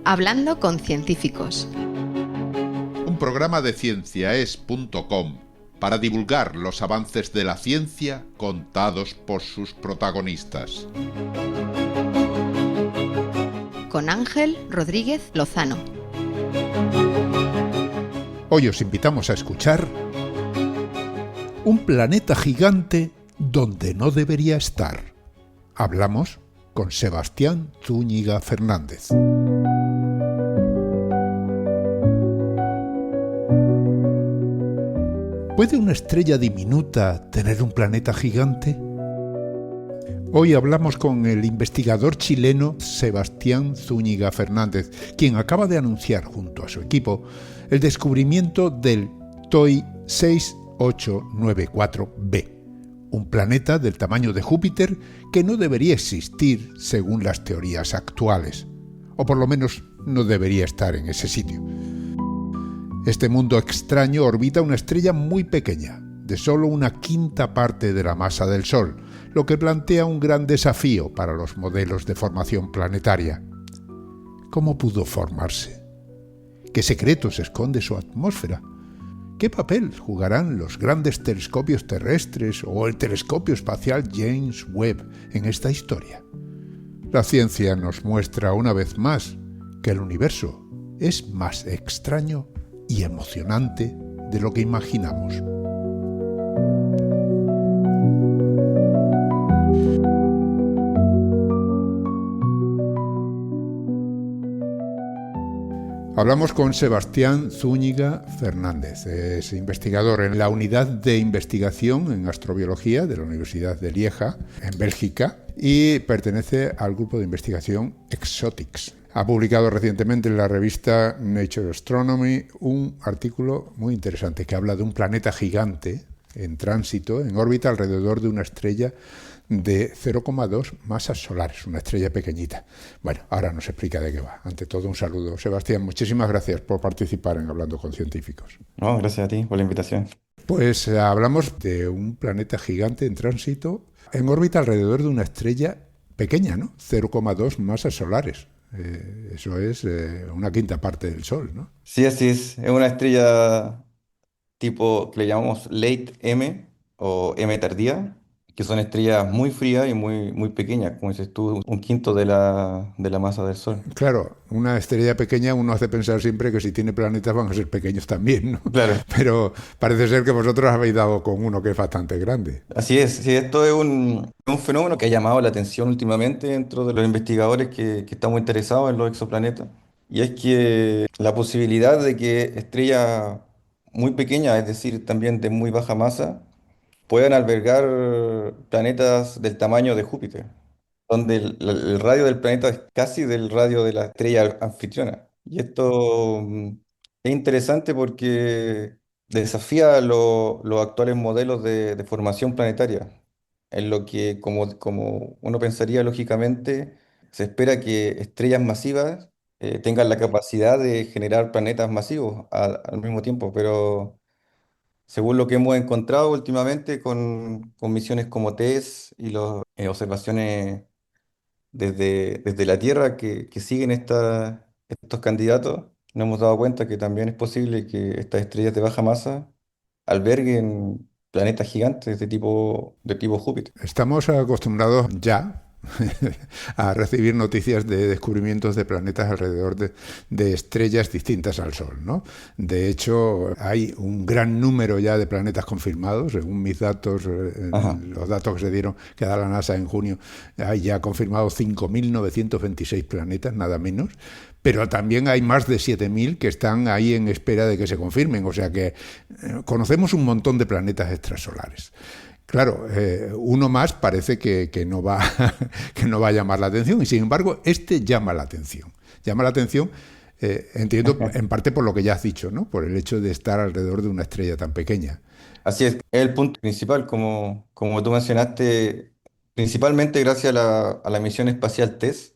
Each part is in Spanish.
Hablando con científicos. Un programa de cienciaes.com para divulgar los avances de la ciencia contados por sus protagonistas. Con Ángel Rodríguez Lozano. Hoy os invitamos a escuchar Un planeta gigante donde no debería estar. Hablamos con Sebastián Zúñiga Fernández. ¿Puede una estrella diminuta tener un planeta gigante? Hoy hablamos con el investigador chileno Sebastián Zúñiga Fernández, quien acaba de anunciar junto a su equipo el descubrimiento del TOI 6894b, un planeta del tamaño de Júpiter que no debería existir según las teorías actuales, o por lo menos no debería estar en ese sitio. Este mundo extraño orbita una estrella muy pequeña, de solo una quinta parte de la masa del Sol, lo que plantea un gran desafío para los modelos de formación planetaria. ¿Cómo pudo formarse? ¿Qué secretos esconde su atmósfera? ¿Qué papel jugarán los grandes telescopios terrestres o el telescopio espacial James Webb en esta historia? La ciencia nos muestra una vez más que el universo es más extraño y emocionante de lo que imaginamos. Hablamos con Sebastián Zúñiga Fernández, es investigador en la Unidad de Investigación en Astrobiología de la Universidad de Lieja, en Bélgica, y pertenece al grupo de investigación Exotics. Ha publicado recientemente en la revista Nature Astronomy un artículo muy interesante que habla de un planeta gigante en tránsito, en órbita alrededor de una estrella de 0,2 masas solares, una estrella pequeñita. Bueno, ahora nos explica de qué va. Ante todo, un saludo. Sebastián, muchísimas gracias por participar en Hablando con Científicos. No, gracias a ti por la invitación. Pues hablamos de un planeta gigante en tránsito, en órbita alrededor de una estrella pequeña, ¿no? 0,2 masas solares. Eso es una quinta parte del Sol, ¿no? Sí, así es. Es una estrella tipo que le llamamos Late M o M tardía, que son estrellas muy frías y muy pequeñas, como dices tú, un quinto de la masa del Sol. Claro, una estrella pequeña uno hace pensar siempre que si tiene planetas van a ser pequeños también, ¿no? Claro. Pero parece ser que vosotros habéis dado con uno que es bastante grande. Así es, sí, esto es un fenómeno que ha llamado la atención últimamente dentro de los investigadores que estamos interesados en los exoplanetas. Y es que la posibilidad de que estrellas muy pequeñas, es decir, también de muy baja masa, puedan albergar planetas del tamaño de Júpiter, donde el radio del planeta es casi del radio de la estrella anfitriona. Y esto es interesante porque desafía los actuales modelos de formación planetaria, en lo que, como uno pensaría lógicamente, se espera que estrellas masivas tengan la capacidad de generar planetas masivos al mismo tiempo, pero según lo que hemos encontrado últimamente con misiones como TESS y las observaciones desde la Tierra que siguen estos candidatos, nos hemos dado cuenta que también es posible que estas estrellas de baja masa alberguen planetas gigantes de tipo Júpiter. Estamos acostumbrados ya a recibir noticias de descubrimientos de planetas alrededor de estrellas distintas al Sol, ¿no? De hecho, hay un gran número ya de planetas confirmados, según mis datos, los datos que se dieron, que da la NASA en junio, hay ya confirmados 5.926 planetas, nada menos, pero también hay más de 7.000 que están ahí en espera de que se confirmen, o sea que conocemos un montón de planetas extrasolares. Claro, uno más parece que no va que no va a llamar la atención, y sin embargo este llama la atención. Llama la atención, entiendo, en parte por lo que ya has dicho, ¿no? Por el hecho de estar alrededor de una estrella tan pequeña. Así es el punto principal, como tú mencionaste, principalmente gracias a la misión espacial TESS,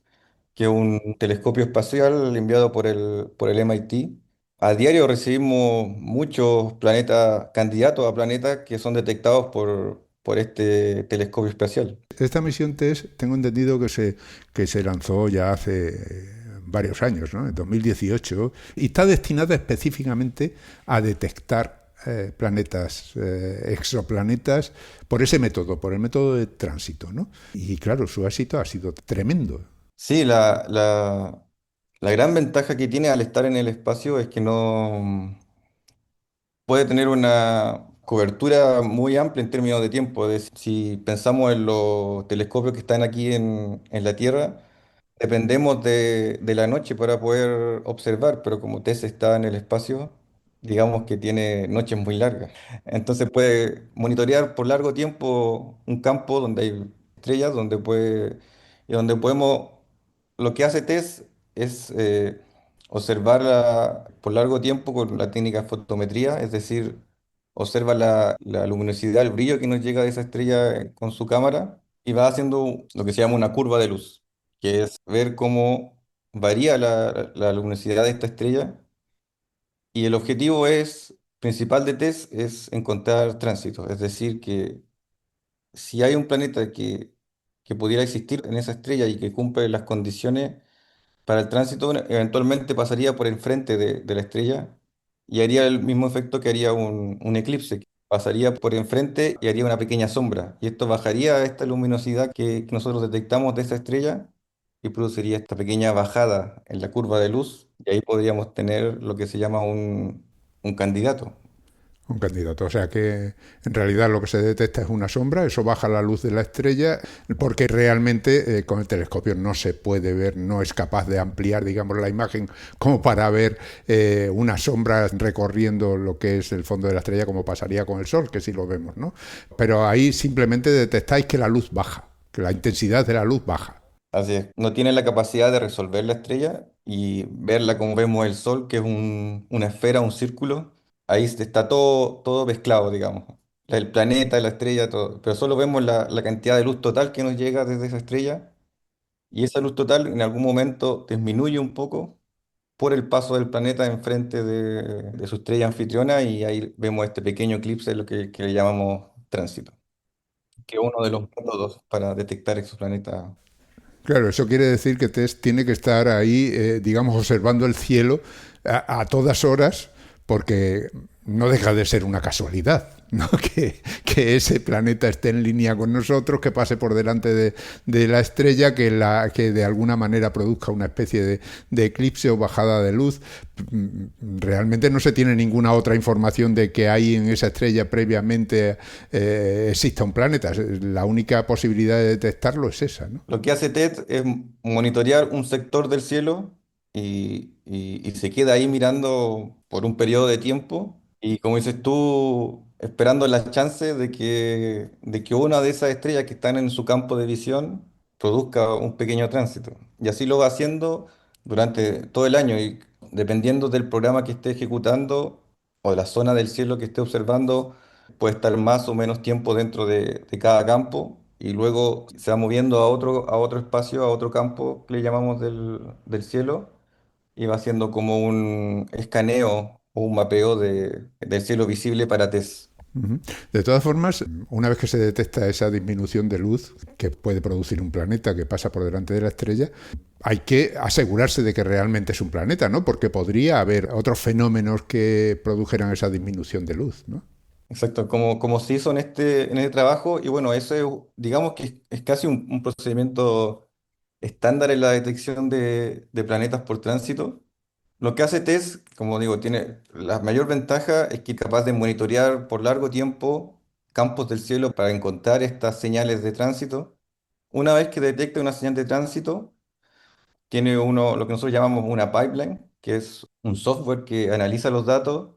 que es un telescopio espacial enviado por el MIT. A diario recibimos muchos planetas, candidatos a planetas que son detectados por este telescopio espacial. Esta misión TESS tengo entendido que se lanzó ya hace varios años, ¿no? En 2018, y está destinada específicamente a detectar planetas, exoplanetas, por ese método, por el método de tránsito, ¿no? Y claro, su éxito ha sido tremendo. Sí, la gran ventaja que tiene al estar en el espacio es que no puede tener una cobertura muy amplia en términos de tiempo. Es decir, si pensamos en los telescopios que están aquí en la Tierra, dependemos de la noche para poder observar, pero como TESS está en el espacio, digamos que tiene noches muy largas. Entonces puede monitorear por largo tiempo un campo donde hay estrellas, y donde podemos, lo que hace TESS es observarla por largo tiempo con la técnica de fotometría, es decir, observa la luminosidad, el brillo que nos llega de esa estrella con su cámara y va haciendo lo que se llama una curva de luz, que es ver cómo varía la luminosidad de esta estrella. Y el objetivo principal de TESS es encontrar tránsito, es decir, que si hay un planeta que pudiera existir en esa estrella y que cumple las condiciones para el tránsito, eventualmente pasaría por enfrente de la estrella y haría el mismo efecto que haría un eclipse. Pasaría por enfrente y haría una pequeña sombra. Y esto bajaría esta luminosidad que nosotros detectamos de esa estrella y produciría esta pequeña bajada en la curva de luz. Y ahí podríamos tener lo que se llama un candidato. Un candidato. O sea que en realidad lo que se detecta es una sombra, eso baja la luz de la estrella, porque realmente con el telescopio no se puede ver, no es capaz de ampliar, digamos, la imagen como para ver una sombra recorriendo lo que es el fondo de la estrella, como pasaría con el Sol, que sí lo vemos, ¿no? Pero ahí simplemente detectáis que la luz baja, que la intensidad de la luz baja. Así es. No tiene la capacidad de resolver la estrella y verla como vemos el Sol, que es una esfera, un círculo. Ahí está todo mezclado, digamos. El planeta, la estrella, todo. Pero solo vemos la cantidad de luz total que nos llega desde esa estrella. Y esa luz total en algún momento disminuye un poco por el paso del planeta enfrente de su estrella anfitriona y ahí vemos este pequeño eclipse, lo que le llamamos tránsito, que es uno de los métodos para detectar exoplanetas. Claro, eso quiere decir que Tess tiene que estar ahí, digamos, observando el cielo a todas horas, porque no deja de ser una casualidad, ¿no? Que ese planeta esté en línea con nosotros, que pase por delante de la estrella, que de alguna manera produzca una especie de eclipse o bajada de luz. Realmente no se tiene ninguna otra información de que hay en esa estrella previamente exista un planeta. La única posibilidad de detectarlo es esa, ¿no? Lo que hace TED es monitorear un sector del cielo y se queda ahí mirando por un periodo de tiempo y como dices tú, esperando las chances de que una de esas estrellas que están en su campo de visión produzca un pequeño tránsito. Y así lo va haciendo durante todo el año y dependiendo del programa que esté ejecutando o de la zona del cielo que esté observando, puede estar más o menos tiempo dentro de cada campo y luego se va moviendo a otro espacio, a otro campo que le llamamos del cielo y va haciendo como un escaneo o un mapeo del cielo visible para TESS. Ujú. De todas formas, una vez que se detecta esa disminución de luz que puede producir un planeta que pasa por delante de la estrella, hay que asegurarse de que realmente es un planeta, ¿no? Porque podría haber otros fenómenos que produjeran esa disminución de luz, ¿no? Exacto, como se hizo en este trabajo y bueno, eso digamos que es casi un procedimiento estándar en la detección de planetas por tránsito. Lo que hace TESS, como digo, tiene la mayor ventaja es que es capaz de monitorear por largo tiempo campos del cielo para encontrar estas señales de tránsito. Una vez que detecta una señal de tránsito, tiene lo que nosotros llamamos una pipeline, que es un software que analiza los datos,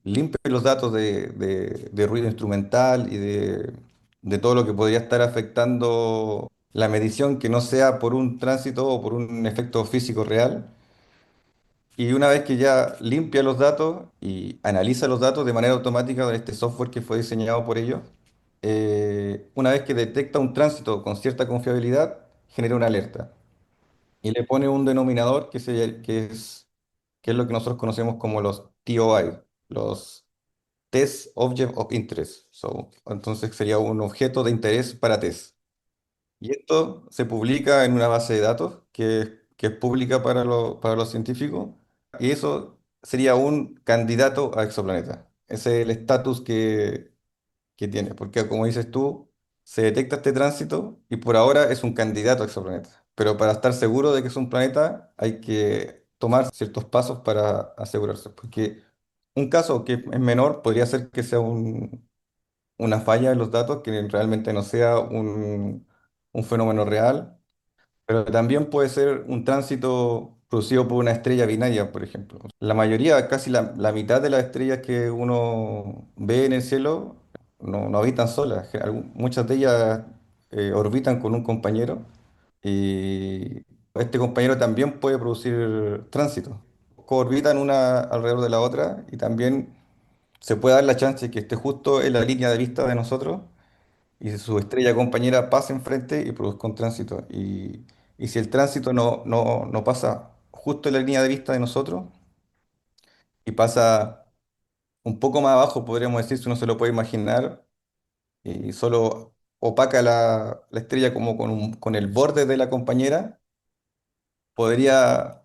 limpia los datos de ruido instrumental y de todo lo que podría estar afectando la medición que no sea por un tránsito o por un efecto físico real. Y una vez que ya limpia los datos y analiza los datos de manera automática con este software que fue diseñado por ellos, una vez que detecta un tránsito con cierta confiabilidad, genera una alerta y le pone un denominador que es lo que nosotros conocemos como los TOI, los Test Object of Interest. Entonces sería un objeto de interés para test. Y esto se publica en una base de datos que que es pública para los científicos, y eso sería un candidato a exoplaneta. Ese es el estatus que tiene, porque como dices tú, se detecta este tránsito y por ahora es un candidato a exoplaneta. Pero para estar seguro de que es un planeta hay que tomar ciertos pasos para asegurarse, porque un caso que es menor podría ser que sea una falla en los datos, que realmente no sea un fenómeno real, pero también puede ser un tránsito producido por una estrella binaria, por ejemplo. La mayoría, casi la mitad de las estrellas que uno ve en el cielo no habitan solas. Muchas de ellas orbitan con un compañero y este compañero también puede producir tránsito. Coorbitan una alrededor de la otra y también se puede dar la chance de que esté justo en la línea de vista de nosotros y si su estrella compañera pasa enfrente y produzca un tránsito. Y si el tránsito no pasa justo en la línea de vista de nosotros y pasa un poco más abajo, podríamos decir, si uno se lo puede imaginar, y solo opaca la estrella como con el borde de la compañera, podría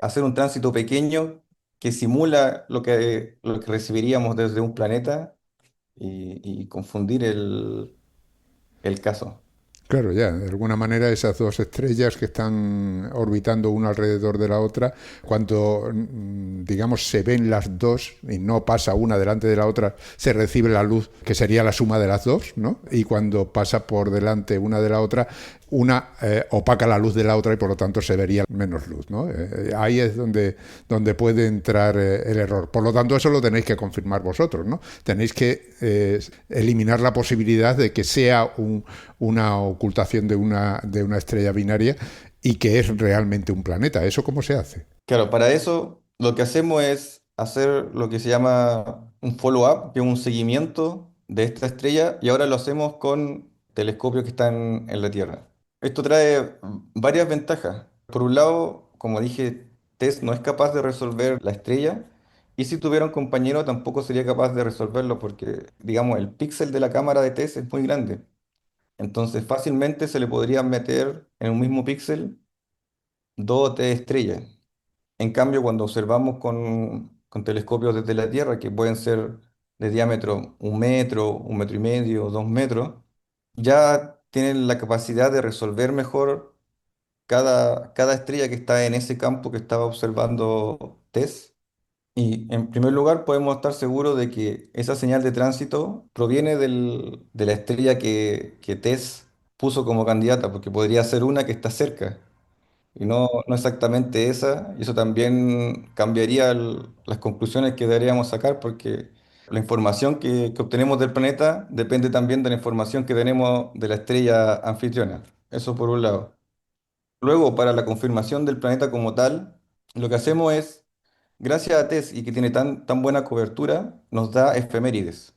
hacer un tránsito pequeño que simula lo que recibiríamos desde un planeta y confundir el caso. Claro, ya, de alguna manera esas dos estrellas que están orbitando una alrededor de la otra, cuando digamos se ven las dos y no pasa una delante de la otra, se recibe la luz que sería la suma de las dos, ¿no? Y cuando pasa por delante una de la otra, una opaca la luz de la otra y por lo tanto se vería menos luz, ¿no? Ahí es donde puede entrar el error. Por lo tanto, eso lo tenéis que confirmar vosotros, ¿no? Tenéis que eliminar la posibilidad de que sea una ocultación de una estrella binaria y que es realmente un planeta. ¿Eso cómo se hace? Claro, para eso lo que hacemos es hacer lo que se llama un follow-up, que es un seguimiento de esta estrella, y ahora lo hacemos con telescopios que están en la Tierra. Esto trae varias ventajas. Por un lado, como dije, TESS no es capaz de resolver la estrella, y si tuviera un compañero tampoco sería capaz de resolverlo porque, digamos, el píxel de la cámara de TESS es muy grande. Entonces fácilmente se le podrían meter en un mismo píxel dos o tres estrellas. En cambio, cuando observamos con telescopios desde la Tierra, que pueden ser de diámetro 1 metro, 1 metro y medio, 2 metros, ya tienen la capacidad de resolver mejor cada estrella que está en ese campo que estaba observando TESS. Y en primer lugar, podemos estar seguros de que esa señal de tránsito proviene de la estrella que TESS puso como candidata, porque podría ser una que está cerca y no exactamente esa, y eso también cambiaría las conclusiones que deberíamos sacar, porque la información que obtenemos del planeta depende también de la información que tenemos de la estrella anfitriona. Eso por un lado. Luego, para la confirmación del planeta como tal, lo que hacemos es, gracias a TESS y que tiene tan buena cobertura, nos da efemérides.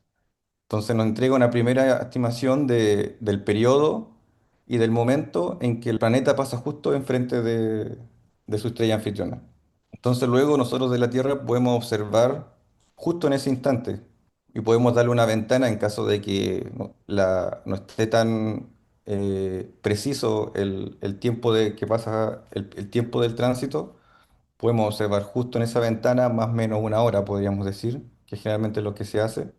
Entonces nos entrega una primera estimación del periodo y del momento en que el planeta pasa justo enfrente de su estrella anfitriona. Entonces luego nosotros de la Tierra podemos observar justo en ese instante y podemos darle una ventana en caso de que no esté tan preciso el tiempo que pasa, el tiempo del tránsito. Podemos observar justo en esa ventana más o menos 1 hora, podríamos decir, que generalmente es lo que se hace.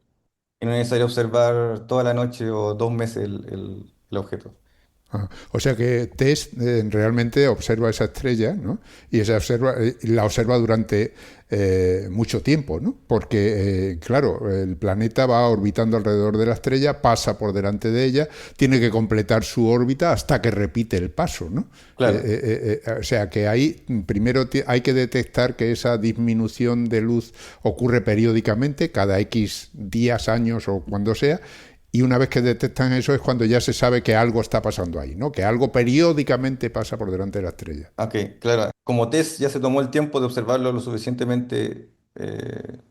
Y no es necesario observar toda la noche o 2 meses el objeto. Ah, o sea que Tess realmente observa esa estrella, ¿no? Y la observa durante mucho tiempo, ¿no? Porque, claro, el planeta va orbitando alrededor de la estrella, pasa por delante de ella, tiene que completar su órbita hasta que repite el paso, ¿no? Claro, O sea que ahí primero hay que detectar que esa disminución de luz ocurre periódicamente, cada X días, años o cuando sea, y una vez que detectan eso es cuando ya se sabe que algo está pasando ahí, ¿no? Que algo periódicamente pasa por delante de la estrella. ok, claro. Como test ya se tomó el tiempo de observarlo lo suficientemente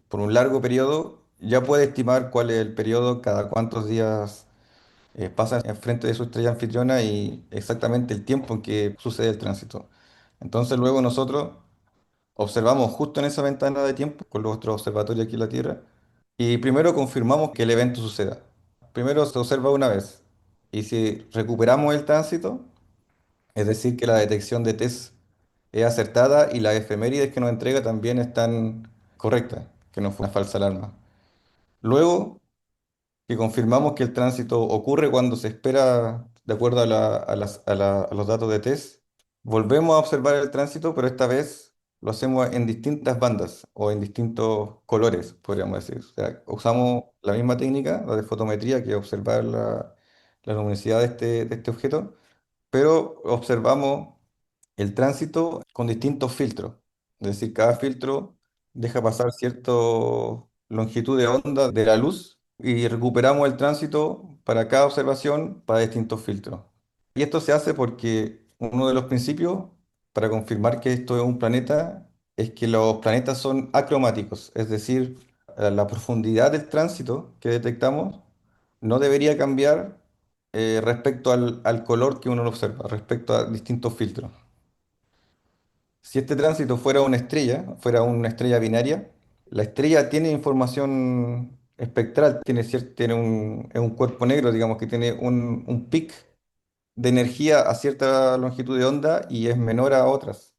por un largo periodo, ya puede estimar cuál es el periodo, cada cuántos días pasa enfrente de su estrella anfitriona y exactamente el tiempo en que sucede el tránsito. Entonces luego nosotros observamos justo en esa ventana de tiempo con nuestro observatorio aquí en la Tierra y primero confirmamos que el evento suceda. Primero se observa una vez y si recuperamos el tránsito, Es decir, que la detección de TESS es acertada y las efemérides que nos entrega también están correctas, que no fue una falsa alarma. Luego que confirmamos que el tránsito ocurre cuando se espera de acuerdo a los datos de TESS, volvemos a observar el tránsito, pero esta vez lo hacemos en distintas bandas o en distintos colores, podríamos decir. O sea, usamos la misma técnica, la de fotometría, que es observar la luminosidad de este objeto, pero observamos el tránsito con distintos filtros. Es decir, cada filtro deja pasar cierta longitud de onda de la luz y recuperamos el tránsito para cada observación para distintos filtros. Y esto se hace porque uno de los principios para confirmar que esto es un planeta es que los planetas son acromáticos, es decir, la profundidad del tránsito que detectamos no debería cambiar respecto al color que uno lo observa, respecto a distintos filtros. Si este tránsito fuera una estrella binaria, la estrella tiene información espectral, tiene es un cuerpo negro, digamos, que tiene un pic de energía a cierta longitud de onda y es menor a otras.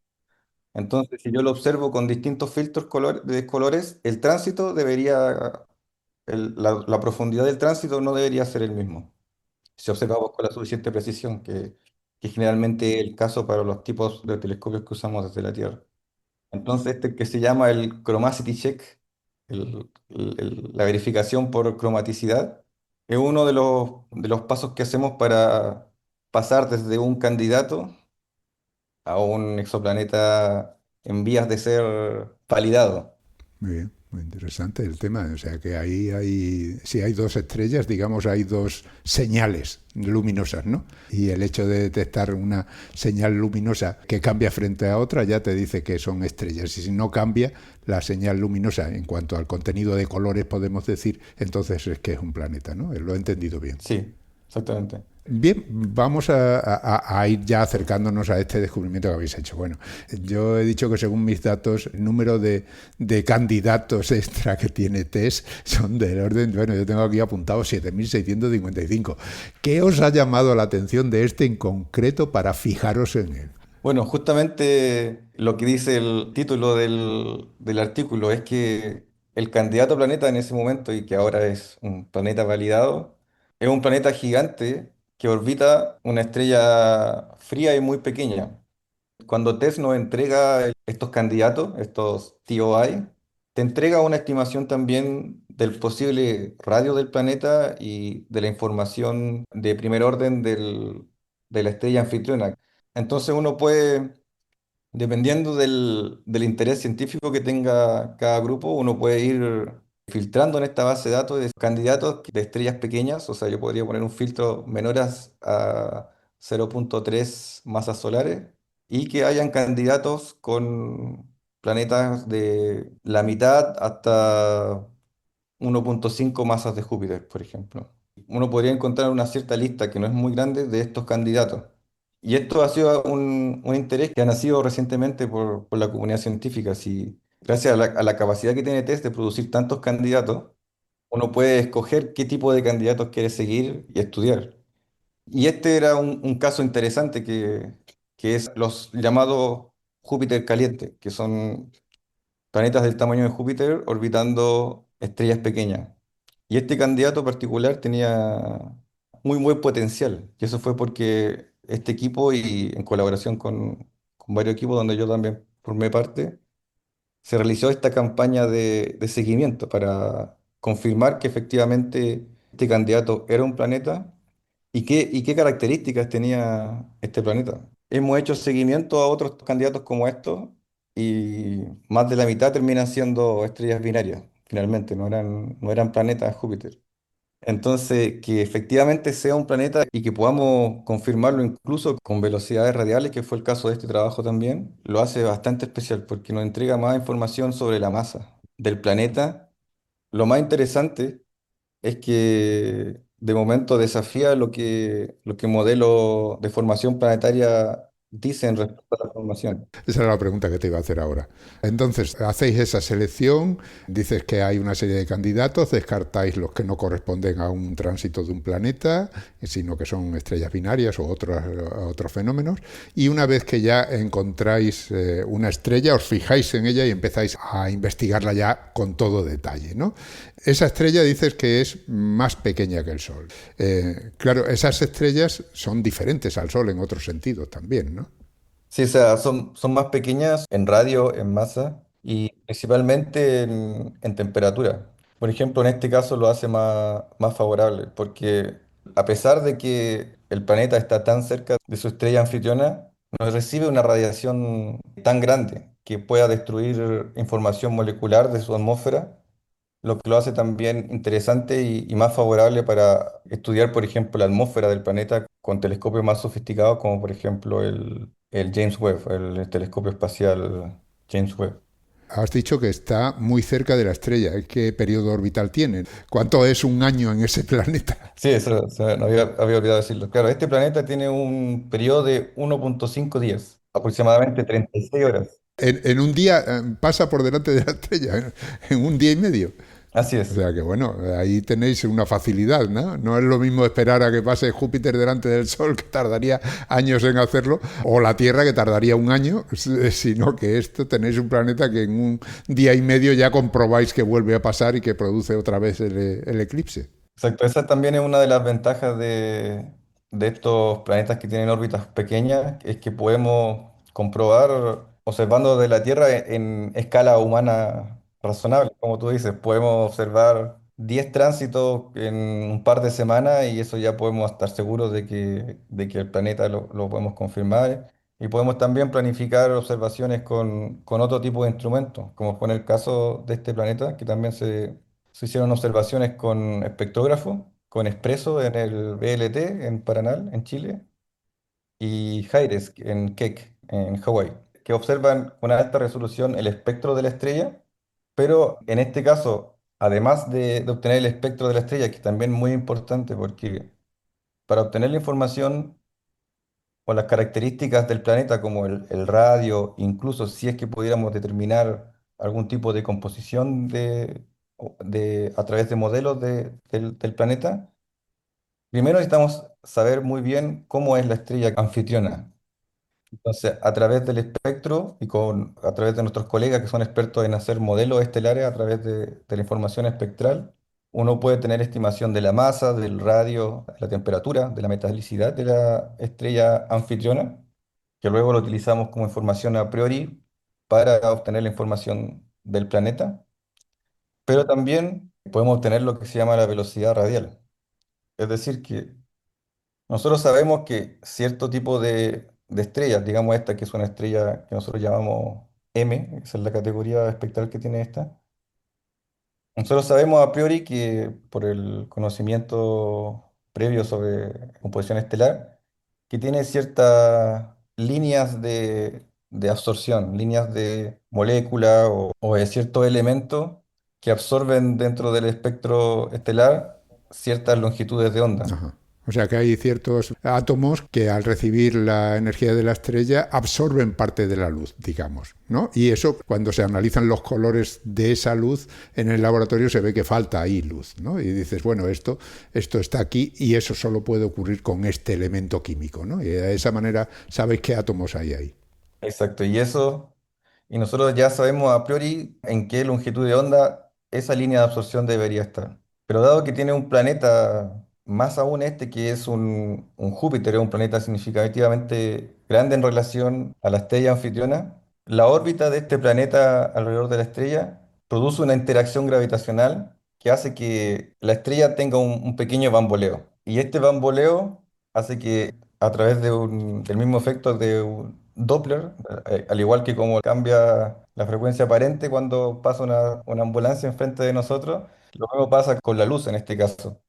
Entonces, si yo lo observo con distintos filtros de colores, el tránsito debería, la profundidad del tránsito no debería ser el mismo, si observamos con la suficiente precisión, que es generalmente el caso para los tipos de telescopios que usamos desde la Tierra. Entonces, este que se llama el chromaticity check, la verificación por cromaticidad, es uno de los pasos que hacemos para pasar desde un candidato a un exoplaneta en vías de ser validado. Muy bien, muy interesante el tema. O sea que ahí hay, si hay dos estrellas, digamos, hay dos señales luminosas, ¿no? Y el hecho de detectar una señal luminosa que cambia frente a otra ya te dice que son estrellas. Y si no cambia la señal luminosa en cuanto al contenido de colores, podemos decir, entonces es que es un planeta, ¿no? Lo he entendido bien. Sí, exactamente. Bien, vamos a ir ya acercándonos a este descubrimiento que habéis hecho. Bueno, yo he dicho que según mis datos, el número de candidatos extra que tiene TESS son del orden, bueno, yo tengo aquí apuntado 7.655. ¿Qué os ha llamado la atención de este en concreto para fijaros en él? Bueno, justamente lo que dice el título del artículo es que el candidato a planeta en ese momento, y que ahora es un planeta validado, es un planeta gigante que orbita una estrella fría y muy pequeña. Cuando TESS nos entrega estos candidatos, estos TOI, te entrega una estimación también del posible radio del planeta y de la información de primer orden de la estrella anfitriona. Entonces uno puede, dependiendo del interés científico que tenga cada grupo, uno puede ir filtrando en esta base de datos de candidatos de estrellas pequeñas. O sea, yo podría poner un filtro menores a 0,3 masas solares y que hayan candidatos con planetas de la mitad hasta 1,5 masas de Júpiter, por ejemplo. Uno podría encontrar una cierta lista que no es muy grande de estos candidatos. Y esto ha sido un interés que ha nacido recientemente por la comunidad científica. Si, gracias a la capacidad que tiene TESS de producir tantos candidatos, uno puede escoger qué tipo de candidatos quiere seguir y estudiar. Y este era un caso interesante que es los llamados Júpiter calientes, que son planetas del tamaño de Júpiter orbitando estrellas pequeñas. Y este candidato particular tenía muy buen potencial. Y eso fue porque este equipo, y en colaboración con varios equipos donde yo también formé parte, se realizó esta campaña de seguimiento para confirmar que efectivamente este candidato era un planeta y qué características tenía este planeta. Hemos hecho seguimiento a otros candidatos como estos y más de la mitad terminan siendo estrellas binarias, finalmente, no eran planetas Júpiter. Entonces, que efectivamente sea un planeta y que podamos confirmarlo incluso con velocidades radiales, que fue el caso de este trabajo también, lo hace bastante especial porque nos entrega más información sobre la masa del planeta. Lo más interesante es que de momento desafía lo que modelos de formación planetaria dicen respecto a la formación. Esa era la pregunta que te iba a hacer ahora. Entonces, hacéis esa selección, dices que hay una serie de candidatos, descartáis los que no corresponden a un tránsito de un planeta, sino que son estrellas binarias o otros fenómenos, y una vez que ya encontráis una estrella, os fijáis en ella y empezáis a investigarla ya con todo detalle, ¿no? Esa estrella dices que es más pequeña que el Sol. Claro, esas estrellas son diferentes al Sol en otros sentidos también, ¿no? Sí, o sea, son más pequeñas en radio, en masa y principalmente en temperatura. Por ejemplo, en este caso lo hace más favorable, porque a pesar de que el planeta está tan cerca de su estrella anfitriona, no recibe una radiación tan grande que pueda destruir información molecular de su atmósfera, lo que lo hace también interesante y más favorable para estudiar, por ejemplo, la atmósfera del planeta con telescopios más sofisticados, como por ejemplo el James Webb, el telescopio espacial James Webb. Has dicho que está muy cerca de la estrella. ¿Qué periodo orbital tiene? ¿Cuánto es un año en ese planeta? Sí, eso no había olvidado decirlo. Claro, este planeta tiene un periodo de 1,5 días, aproximadamente 36 horas. En un día pasa por delante de la estrella, en un día y medio. Así O es. sea que bueno, ahí tenéis una facilidad, ¿no? No es lo mismo esperar a que pase Júpiter delante del Sol, que tardaría años en hacerlo, o la Tierra, que tardaría un año, sino que esto tenéis un planeta que en un día y medio ya comprobáis que vuelve a pasar y que produce otra vez el eclipse. Exacto, esa también es una de las ventajas de estos planetas que tienen órbitas pequeñas, es que podemos comprobar observando de la Tierra en escala humana razonable, como tú dices, podemos observar 10 tránsitos en un par de semanas y eso ya podemos estar seguros de que el planeta lo podemos confirmar. Y podemos también planificar observaciones con otro tipo de instrumentos, como fue en el caso de este planeta, que también se hicieron observaciones con espectrógrafo, con Espresso en el VLT, en Paranal, en Chile, y HIRES en Keck, en Hawái, que observan con alta resolución el espectro de la estrella, pero en este caso, además de obtener el espectro de la estrella, que también es muy importante porque para obtener la información o las características del planeta, como el radio, incluso si es que pudiéramos determinar algún tipo de composición a través de modelos del planeta, primero necesitamos saber muy bien cómo es la estrella anfitriona. Entonces, a través del espectro y a través de nuestros colegas que son expertos en hacer modelos estelares a través de la información espectral, uno puede tener estimación de la masa, del radio, de la temperatura, de la metalicidad de la estrella anfitriona, que luego lo utilizamos como información a priori para obtener la información del planeta, pero también podemos obtener lo que se llama la velocidad radial. Es decir, que nosotros sabemos que cierto tipo de estrellas, digamos esta que es una estrella que nosotros llamamos M, esa es la categoría espectral que tiene esta, nosotros sabemos a priori que por el conocimiento previo sobre composición estelar, que tiene ciertas líneas de absorción, líneas de molécula o de ciertos elementos que absorben dentro del espectro estelar ciertas longitudes de onda. Ajá. O sea que hay ciertos átomos que al recibir la energía de la estrella absorben parte de la luz, digamos, ¿no? Y eso, cuando se analizan los colores de esa luz en el laboratorio, se ve que falta ahí luz, ¿no? Y dices, bueno, esto está aquí y eso solo puede ocurrir con este elemento químico, ¿no? Y de esa manera sabéis qué átomos hay ahí. Exacto, y nosotros ya sabemos a priori en qué longitud de onda esa línea de absorción debería estar. Pero dado que tiene un planeta, más aún este que es un Júpiter, es un planeta significativamente grande en relación a la estrella anfitriona, la órbita de este planeta alrededor de la estrella produce una interacción gravitacional que hace que la estrella tenga un pequeño bamboleo. Y este bamboleo hace que a través del mismo efecto de un Doppler, al igual que como cambia la frecuencia aparente cuando pasa una ambulancia enfrente de nosotros, lo mismo pasa con la luz en este caso.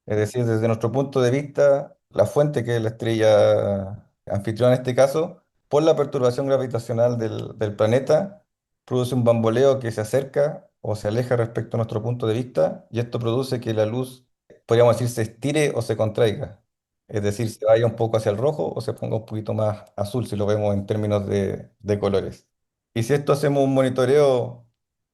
Es decir, desde nuestro punto de vista, la fuente que es la estrella anfitriona en este caso, por la perturbación gravitacional del planeta, produce un bamboleo que se acerca o se aleja respecto a nuestro punto de vista, y esto produce que la luz, podríamos decir, se estire o se contraiga. es decir, se vaya un poco hacia el rojo o se ponga un poquito más azul si lo vemos en términos de colores. Y si esto hacemos un monitoreo,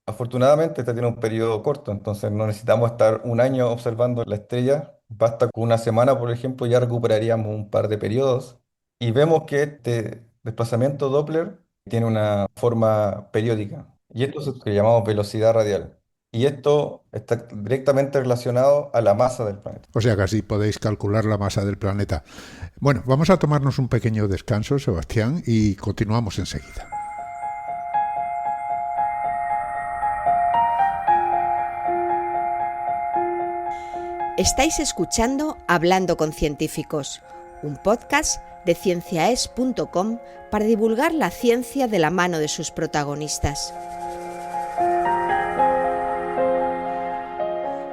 afortunadamente este tiene un periodo corto, entonces no necesitamos estar un año observando la estrella, basta con una semana, por ejemplo, ya recuperaríamos un par de periodos y vemos que este desplazamiento Doppler tiene una forma periódica y esto es lo que llamamos velocidad radial. Y esto está directamente relacionado a la masa del planeta. O sea que así podéis calcular la masa del planeta. Bueno, vamos a tomarnos un pequeño descanso, Sebastián, y continuamos enseguida. Estáis escuchando Hablando con Científicos, un podcast de cienciaes.com para divulgar la ciencia de la mano de sus protagonistas.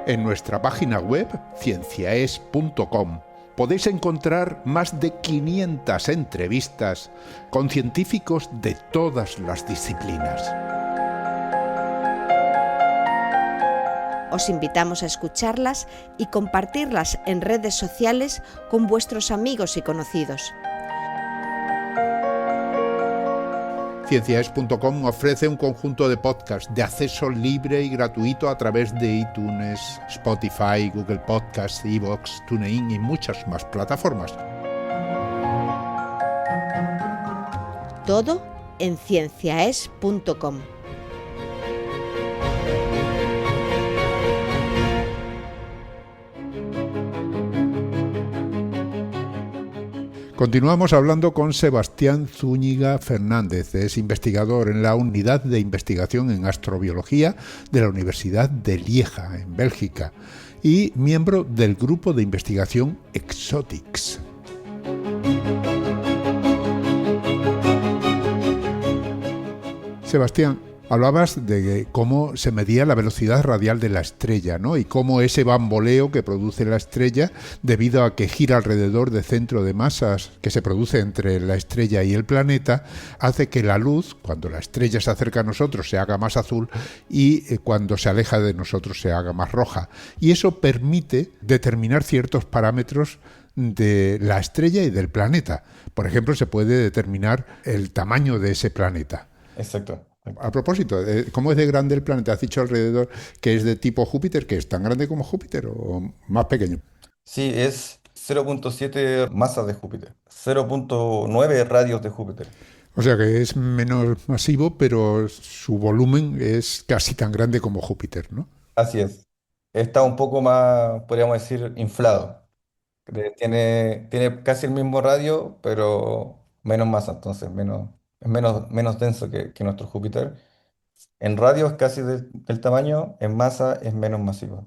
En nuestra página web, cienciaes.com, podéis encontrar más de 500 entrevistas con científicos de todas las disciplinas. Os invitamos a escucharlas y compartirlas en redes sociales con vuestros amigos y conocidos. Cienciaes.com ofrece un conjunto de podcasts de acceso libre y gratuito a través de iTunes, Spotify, Google Podcasts, iVoox, TuneIn y muchas más plataformas. Todo en cienciaes.com. Continuamos hablando con Sebastián Zúñiga Fernández. Es investigador en la Unidad de Investigación en Astrobiología de la Universidad de Lieja, en Bélgica, y miembro del grupo de investigación Exotics. Sebastián, hablabas de cómo se medía la velocidad radial de la estrella, ¿no? Y cómo ese bamboleo que produce la estrella, debido a que gira alrededor del centro de masas que se produce entre la estrella y el planeta, hace que la luz, cuando la estrella se acerca a nosotros, se haga más azul y cuando se aleja de nosotros se haga más roja. Y eso permite determinar ciertos parámetros de la estrella y del planeta. Por ejemplo, se puede determinar el tamaño de ese planeta. Exacto. A propósito, ¿cómo es de grande el planeta? Has dicho alrededor que es de tipo Júpiter, que es tan grande como Júpiter o más pequeño. Sí, es 0,7 masas de Júpiter, 0,9 radios de Júpiter. O sea que es menos masivo, pero su volumen es casi tan grande como Júpiter, ¿no? Así es. Está un poco más, podríamos decir, inflado. Tiene casi el mismo radio, pero menos masa, entonces menos denso que nuestro Júpiter. En radio es casi del tamaño, en masa es menos masivo.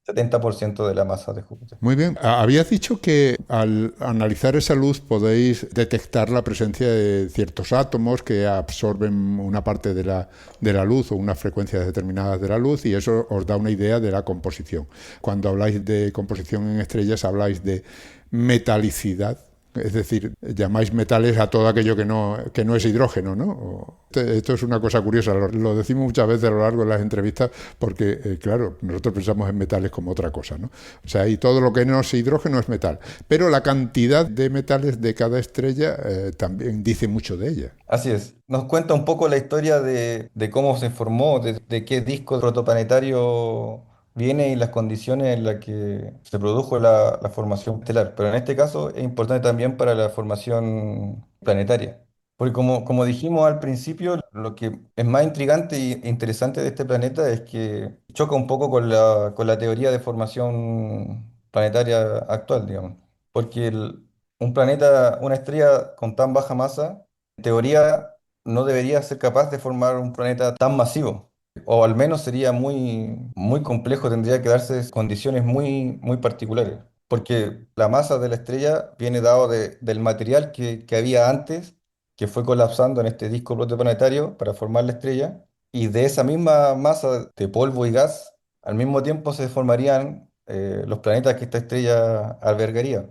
70% de la masa de Júpiter. Muy bien. Habías dicho que al analizar esa luz podéis detectar la presencia de ciertos átomos que absorben una parte de la luz o unas frecuencias determinadas de la luz y eso os da una idea de la composición. Cuando habláis de composición en estrellas habláis de metalicidad. Es decir, llamáis metales a todo aquello que no es hidrógeno, ¿no? Esto es una cosa curiosa, lo decimos muchas veces a lo largo de las entrevistas porque, claro, nosotros pensamos en metales como otra cosa, ¿no? O sea, y todo lo que no es hidrógeno es metal. Pero la cantidad de metales de cada estrella también dice mucho de ella. Así es. Nos cuenta un poco la historia de cómo se formó, de qué disco protoplanetario viene y las condiciones en las que se produjo la formación estelar. Pero en este caso es importante también para la formación planetaria. Porque como dijimos al principio, lo que es más intrigante e interesante de este planeta es que choca un poco con la teoría de formación planetaria actual, digamos. Porque un planeta, una estrella con tan baja masa, en teoría no debería ser capaz de formar un planeta tan masivo, o al menos sería muy complejo, tendría que darse condiciones muy particulares, porque la masa de la estrella viene dado del material que había antes, que fue colapsando en este disco protoplanetario para formar la estrella, y de esa misma masa de polvo y gas, al mismo tiempo se formarían los planetas que esta estrella albergaría.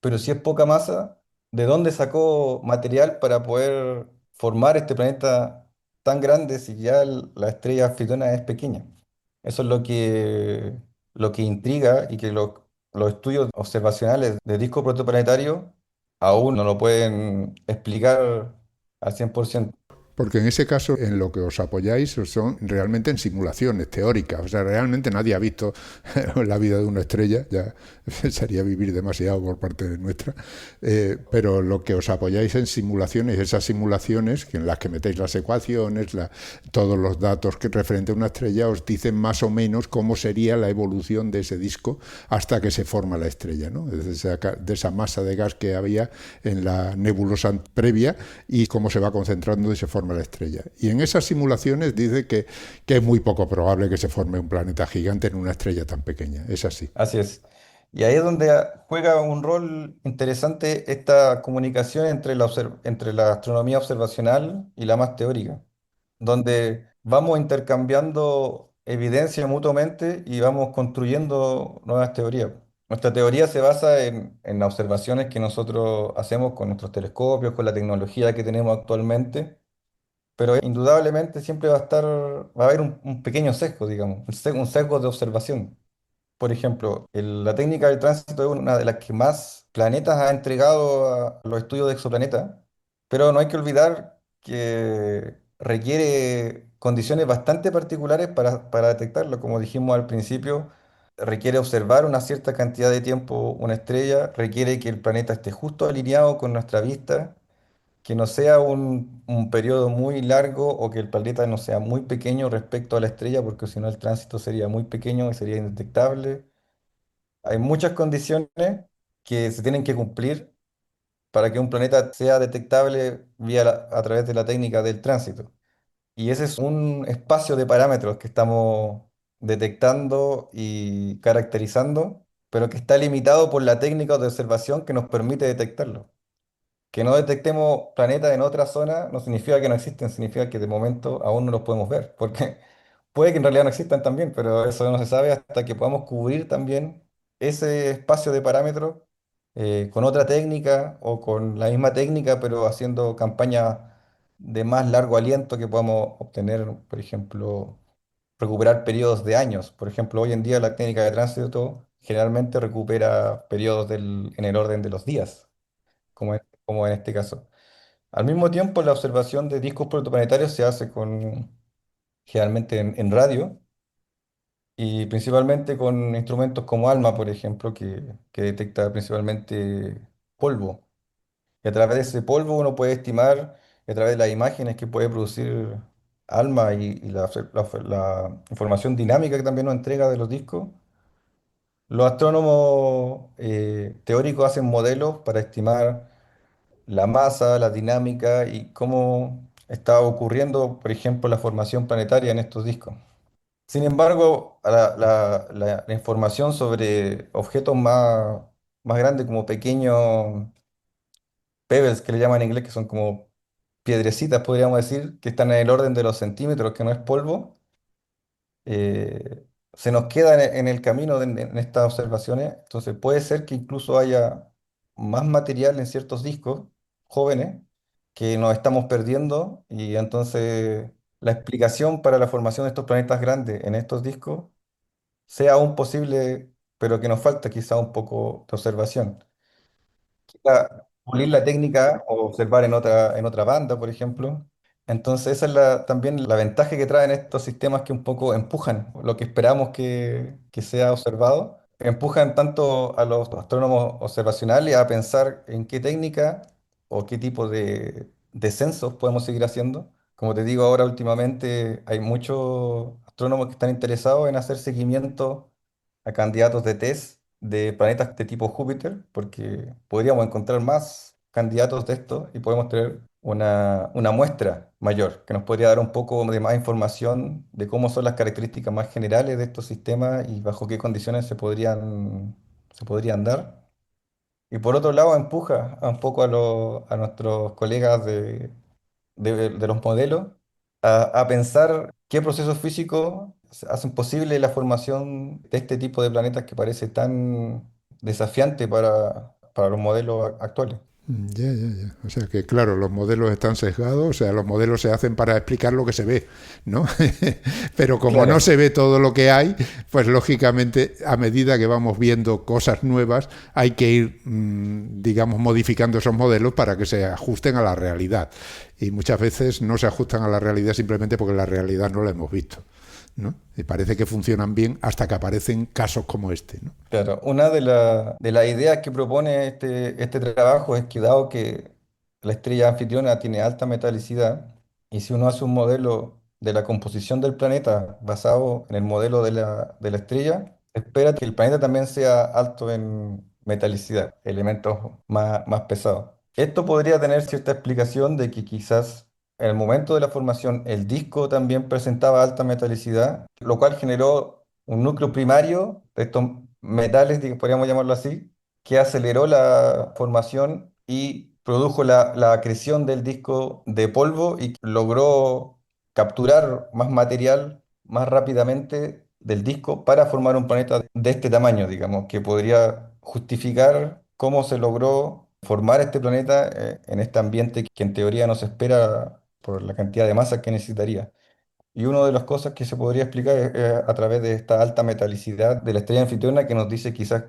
Pero si es poca masa, ¿de dónde sacó material para poder formar este planeta tan grande si ya la estrella anfitriona es pequeña? Eso es lo que intriga y que los estudios observacionales de disco protoplanetario aún no lo pueden explicar al 100%. Porque en ese caso, en lo que os apoyáis son realmente en simulaciones teóricas. O sea, realmente nadie ha visto la vida de una estrella, ya sería vivir demasiado por parte de nuestra. Pero lo que os apoyáis en simulaciones, esas simulaciones en las que metéis las ecuaciones, todos los datos que referente a una estrella, os dicen más o menos cómo sería la evolución de ese disco hasta que se forma la estrella, ¿no? De esa masa de gas que había en la nebulosa previa y cómo se va concentrando y se forma la estrella. Y en esas simulaciones dice que es muy poco probable que se forme un planeta gigante en una estrella tan pequeña. Es así. Así es. Y ahí es donde juega un rol interesante esta comunicación entre entre la astronomía observacional y la más teórica, donde vamos intercambiando evidencia mutuamente y vamos construyendo nuevas teorías. Nuestra teoría se basa en las observaciones que nosotros hacemos con nuestros telescopios, con la tecnología que tenemos actualmente, pero indudablemente siempre va a haber un pequeño sesgo, digamos, un sesgo de observación. Por ejemplo, la técnica del tránsito es una de las que más planetas ha entregado a los estudios de exoplanetas, pero no hay que olvidar que requiere condiciones bastante particulares para detectarlo. Como dijimos al principio, requiere observar una cierta cantidad de tiempo una estrella, requiere que el planeta esté justo alineado con nuestra vista, que no sea un periodo muy largo o que el planeta no sea muy pequeño respecto a la estrella, porque si no el tránsito sería muy pequeño y sería indetectable. Hay muchas condiciones que se tienen que cumplir para que un planeta sea detectable a través de la técnica del tránsito. Y ese es un espacio de parámetros que estamos detectando y caracterizando, pero que está limitado por la técnica de observación que nos permite detectarlo. Que no detectemos planetas en otra zona no significa que no existen, significa que de momento aún no los podemos ver, porque puede que en realidad no existan también, pero eso no se sabe hasta que podamos cubrir también ese espacio de parámetros con otra técnica o con la misma técnica, pero haciendo campañas de más largo aliento que podamos obtener, por ejemplo, recuperar periodos de años. Por ejemplo, hoy en día la técnica de tránsito generalmente recupera periodos en el orden de los días, como en este caso. Al mismo tiempo, la observación de discos protoplanetarios se hace generalmente en radio y principalmente con instrumentos como ALMA, por ejemplo, que detecta principalmente polvo. Y a través de ese polvo uno puede estimar, y a través de las imágenes que puede producir ALMA y la información dinámica que también nos entrega de los discos, los astrónomos teóricos hacen modelos para estimar la masa, la dinámica y cómo está ocurriendo, por ejemplo, la formación planetaria en estos discos. Sin embargo, la información sobre objetos más grandes, como pequeños pebbles, que le llaman en inglés, que son como piedrecitas, podríamos decir, que están en el orden de los centímetros, que no es polvo, eh, se nos queda en el camino en estas observaciones. Entonces puede ser que incluso haya más material en ciertos discos jóvenes que nos estamos perdiendo y entonces la explicación para la formación de estos planetas grandes en estos discos sea aún posible, pero que nos falta quizá un poco de observación. Quizá pulir la técnica o observar en otra banda, por ejemplo. Entonces, esa es también la ventaja que traen estos sistemas que un poco empujan lo que esperamos que sea observado. Empujan tanto a los astrónomos observacionales a pensar en qué técnica o qué tipo de censos podemos seguir haciendo. Como te digo, ahora últimamente hay muchos astrónomos que están interesados en hacer seguimiento a candidatos de test de planetas de tipo Júpiter, porque podríamos encontrar más candidatos de estos y podemos tener una muestra mayor, que nos podría dar un poco de más información de cómo son las características más generales de estos sistemas y bajo qué condiciones se podrían dar. Y por otro lado, empuja un poco a nuestros colegas de los modelos a pensar qué procesos físicos hacen posible la formación de este tipo de planetas que parece tan desafiante para los modelos actuales. Ya, ya, ya. O sea que, claro, los modelos están sesgados, o sea, los modelos se hacen para explicar lo que se ve, ¿no? Pero como no Claro. se ve todo lo que hay, pues lógicamente, a medida que vamos viendo cosas nuevas, hay que ir, digamos, modificando esos modelos para que se ajusten a la realidad. Y muchas veces no se ajustan a la realidad simplemente porque la realidad no la hemos visto, ¿no? Y parece que funcionan bien hasta que aparecen casos como este, ¿no? Claro, una de las ideas que propone este trabajo es que dado que la estrella anfitriona tiene alta metalicidad, y si uno hace un modelo de la composición del planeta basado en el modelo de la estrella, espera que el planeta también sea alto en metalicidad, elementos más pesados. Esto podría tener cierta explicación de que quizás en el momento de la formación el disco también presentaba alta metalicidad, lo cual generó un núcleo primario de estos metales, podríamos llamarlo así, que aceleró la formación y produjo la acreción del disco de polvo y logró capturar más material más rápidamente del disco para formar un planeta de este tamaño, digamos, que podría justificar cómo se logró formar este planeta en este ambiente que en teoría no se espera por la cantidad de masa que necesitaría. Y una de las cosas que se podría explicar es a través de esta alta metalicidad de la estrella anfitriona que nos dice quizás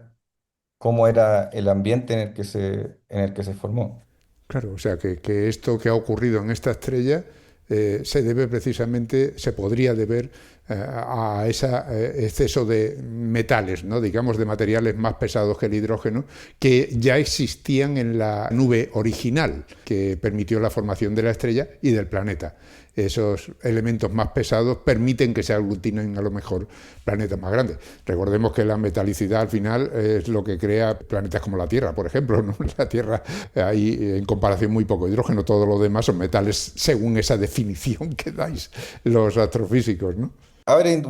cómo era el ambiente en el que se formó. Claro, o sea que esto que ha ocurrido en esta estrella se debe precisamente, se podría deber a ese exceso de metales, ¿no? Digamos de materiales más pesados que el hidrógeno, que ya existían en la nube original que permitió la formación de la estrella y del planeta. Esos elementos más pesados permiten que se aglutinen a lo mejor planetas más grandes. Recordemos que la metalicidad al final es lo que crea planetas como la Tierra, por ejemplo, ¿no? La Tierra hay en comparación muy poco hidrógeno, todo lo demás son metales según esa definición que dais los astrofísicos, ¿no? Abre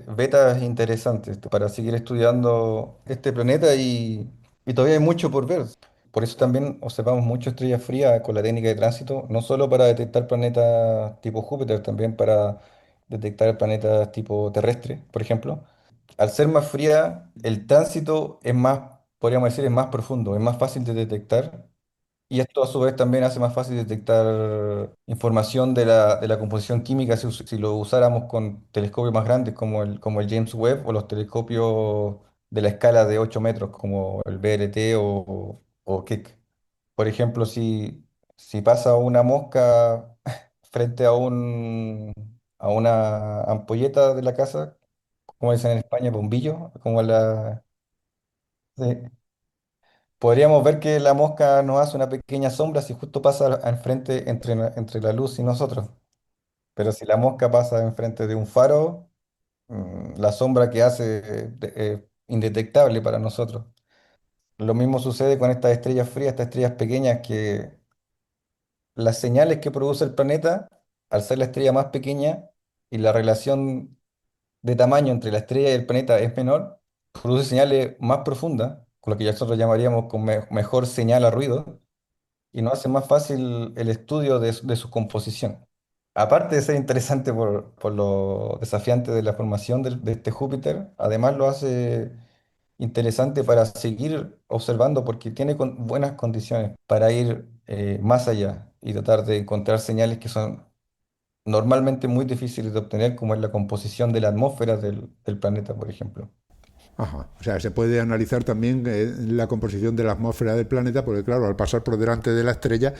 vetas interesantes para seguir estudiando este planeta y todavía hay mucho por ver. Por eso también observamos mucho estrellas frías con la técnica de tránsito, no solo para detectar planetas tipo Júpiter, también para detectar planetas tipo terrestre, por ejemplo. Al ser más fría, el tránsito es más, podríamos decir, es más profundo, es más fácil de detectar y esto a su vez también hace más fácil detectar información de la composición química si lo usáramos con telescopios más grandes como el James Webb o los telescopios de la escala de 8 metros como el VLT o Keck. Por ejemplo, si pasa una mosca frente a una ampolleta de la casa, como dicen en España, bombillo, como la... sí, podríamos ver que la mosca nos hace una pequeña sombra si justo pasa enfrente entre la luz y nosotros. Pero si la mosca pasa enfrente de un faro, la sombra que hace indetectable para nosotros. Lo mismo sucede con estas estrellas frías, estas estrellas pequeñas, que las señales que produce el planeta, al ser la estrella más pequeña y la relación de tamaño entre la estrella y el planeta es menor, produce señales más profundas, con lo que nosotros llamaríamos con mejor señal a ruido y nos hace más fácil el estudio de su composición. Aparte de ser interesante por lo desafiante de la formación de este Júpiter, además lo hace interesante para seguir observando porque tiene buenas condiciones para ir más allá y tratar de encontrar señales que son normalmente muy difíciles de obtener, como es la composición de la atmósfera del planeta, por ejemplo. Ajá. O sea, se puede analizar también la composición de la atmósfera del planeta, porque claro, al pasar por delante de la estrella,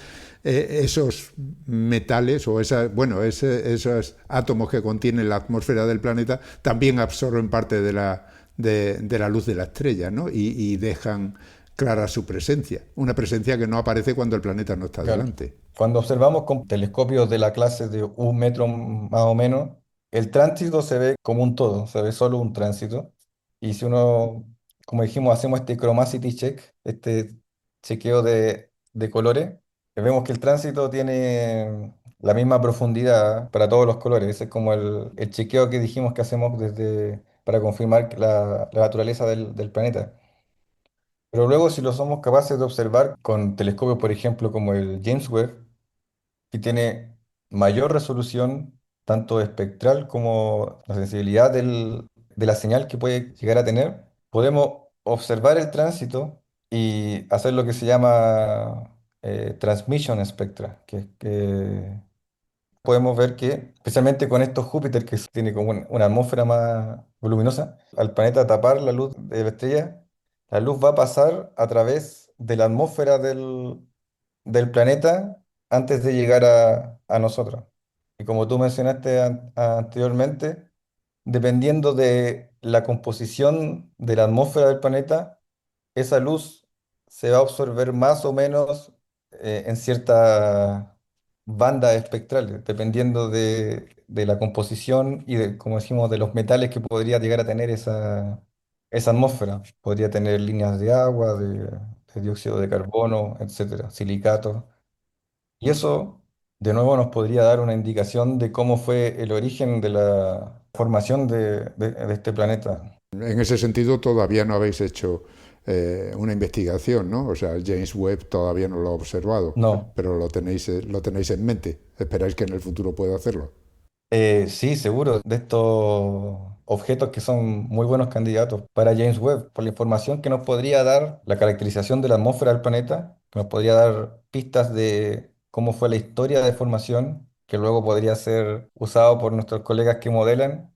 esos metales o bueno, esos átomos que contienen la atmósfera del planeta también absorben parte de la luz de la estrella, ¿no? Y dejan clara su presencia, una presencia que no aparece cuando el planeta no está Claro. delante. Cuando observamos con telescopios de la clase de un metro más o menos, el tránsito se ve como un todo, se ve solo un tránsito. Y si uno, como dijimos, hacemos este chromaticity check, este chequeo de colores, vemos que el tránsito tiene la misma profundidad para todos los colores. Ese es como el chequeo que dijimos que hacemos para confirmar la naturaleza del planeta. Pero luego, si lo somos capaces de observar con telescopios, por ejemplo, como el James Webb, que tiene mayor resolución, tanto espectral como la sensibilidad de la señal que puede llegar a tener, podemos observar el tránsito y hacer lo que se llama transmission spectra, que es que podemos ver que, especialmente con estos Júpiter, que tiene como una atmósfera más voluminosa, al planeta tapar la luz de la estrella, la luz va a pasar a través de la atmósfera del planeta antes de llegar a nosotros. Y como tú mencionaste anteriormente, dependiendo de la composición de la atmósfera del planeta, esa luz se va a absorber más o menos en cierta banda espectral, dependiendo de la composición y de, como decimos, de los metales que podría llegar a tener esa atmósfera. Podría tener líneas de agua, de dióxido de carbono, etcétera, silicatos. Y eso, de nuevo, nos podría dar una indicación de cómo fue el origen de la formación de este planeta. En ese sentido, todavía no habéis hecho una investigación, ¿no? O sea, James Webb todavía no lo ha observado, No. pero lo tenéis en mente. Esperáis que en el futuro pueda hacerlo. Sí, seguro, de estos objetos que son muy buenos candidatos para James Webb, por la información que nos podría dar la caracterización de la atmósfera del planeta, que nos podría dar pistas de cómo fue la historia de formación, que luego podría ser usado por nuestros colegas que modelan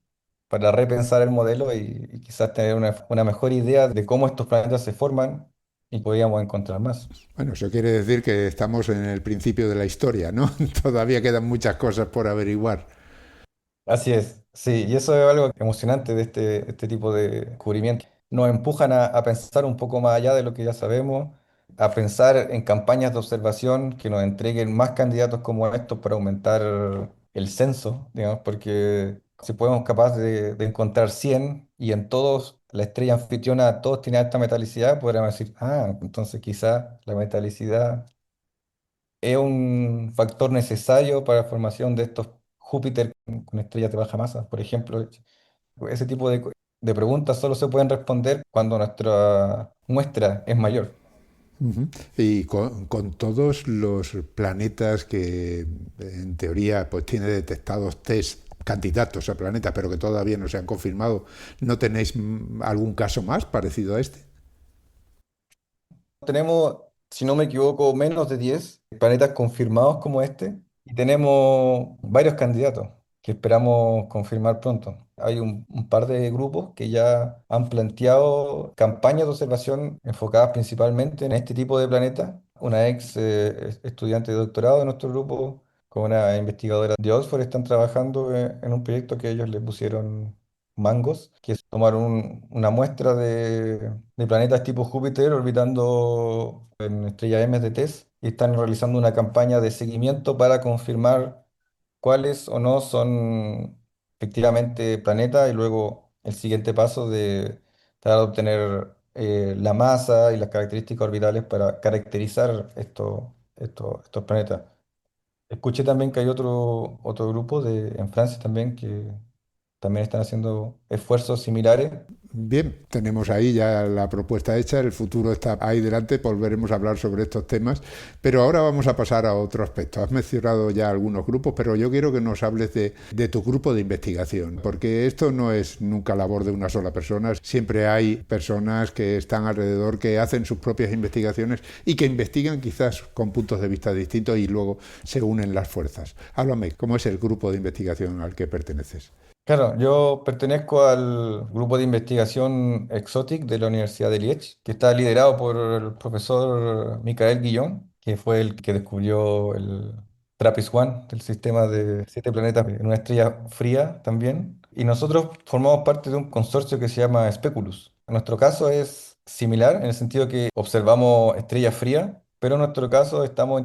para repensar el modelo y quizás tener una mejor idea de cómo estos planetas se forman y podríamos encontrar más. Bueno, eso quiere decir que estamos en el principio de la historia, ¿no? Todavía quedan muchas cosas por averiguar. Así es, sí, y eso es algo emocionante de este tipo de descubrimientos. Nos empujan a pensar un poco más allá de lo que ya sabemos, a pensar en campañas de observación que nos entreguen más candidatos como estos para aumentar el censo, digamos, porque si podemos capaz de encontrar 100 y en todos la estrella anfitriona, todos tienen alta metalicidad, podríamos decir, ah, entonces quizá la metalicidad es un factor necesario para la formación de estos Júpiter con estrellas de baja masa, por ejemplo. Ese tipo de preguntas solo se pueden responder cuando nuestra muestra es mayor. Ujú. Y con todos los planetas que en teoría pues tiene detectados test candidatos a planetas, pero que todavía no se han confirmado, ¿no tenéis algún caso más parecido a este? Tenemos, si no me equivoco, menos de 10 planetas confirmados como este y tenemos varios candidatos que esperamos confirmar pronto. Hay un par de grupos que ya han planteado campañas de observación enfocadas principalmente en este tipo de planetas. Una ex estudiante de doctorado de nuestro grupo con una investigadora de Oxford están trabajando en un proyecto que ellos le pusieron Mangos, que es tomar una muestra de planetas tipo Júpiter orbitando en estrella M de TESS y están realizando una campaña de seguimiento para confirmar cuáles o no son efectivamente planetas y luego el siguiente paso de tratar de obtener la masa y las características orbitales para caracterizar estos planetas. Escuché también que hay otro grupo en Francia también que también están haciendo esfuerzos similares. Bien, tenemos ahí ya la propuesta hecha, el futuro está ahí delante, volveremos a hablar sobre estos temas, pero ahora vamos a pasar a otro aspecto. Has mencionado ya algunos grupos, pero yo quiero que nos hables de tu grupo de investigación, porque esto no es nunca labor de una sola persona, siempre hay personas que están alrededor, que hacen sus propias investigaciones y que investigan quizás con puntos de vista distintos y luego se unen las fuerzas. Háblame, ¿cómo es el grupo de investigación al que perteneces? Claro, yo pertenezco al grupo de investigación Exotic de la Universidad de Liège, que está liderado por el profesor Michael Guillón, que fue el que descubrió el TRAPPIST-1 del sistema de 7 planetas en una estrella fría también. Y nosotros formamos parte de un consorcio que se llama Speculus. En nuestro caso es similar en el sentido que observamos estrellas frías, pero en nuestro caso estamos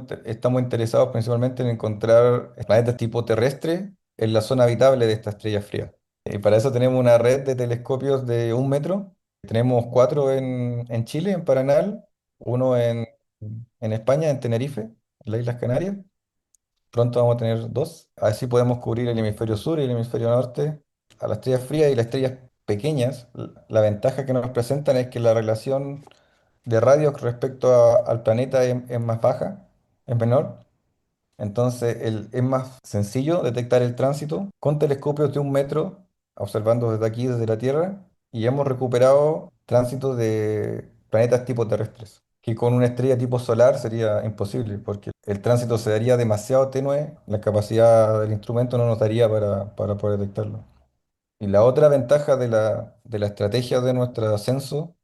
interesados principalmente en encontrar planetas tipo terrestre en la zona habitable de esta estrella fría. Y para eso tenemos una red de telescopios de 1 metro. Tenemos 4 en Chile, en Paranal, uno en España, en Tenerife, en las Islas Canarias. Pronto vamos a tener 2. Así podemos cubrir el hemisferio sur y el hemisferio norte a las estrellas frías y las estrellas pequeñas. La ventaja que nos presentan es que la relación de radio respecto al planeta es más baja, es menor. Entonces es más sencillo detectar el tránsito con telescopios de 1 metro, observando desde aquí, desde la Tierra, y hemos recuperado tránsitos de planetas tipo terrestres, que con una estrella tipo solar sería imposible, porque el tránsito se daría demasiado tenue, la capacidad del instrumento no nos daría para poder detectarlo. Y la otra ventaja de la estrategia de nuestro ascenso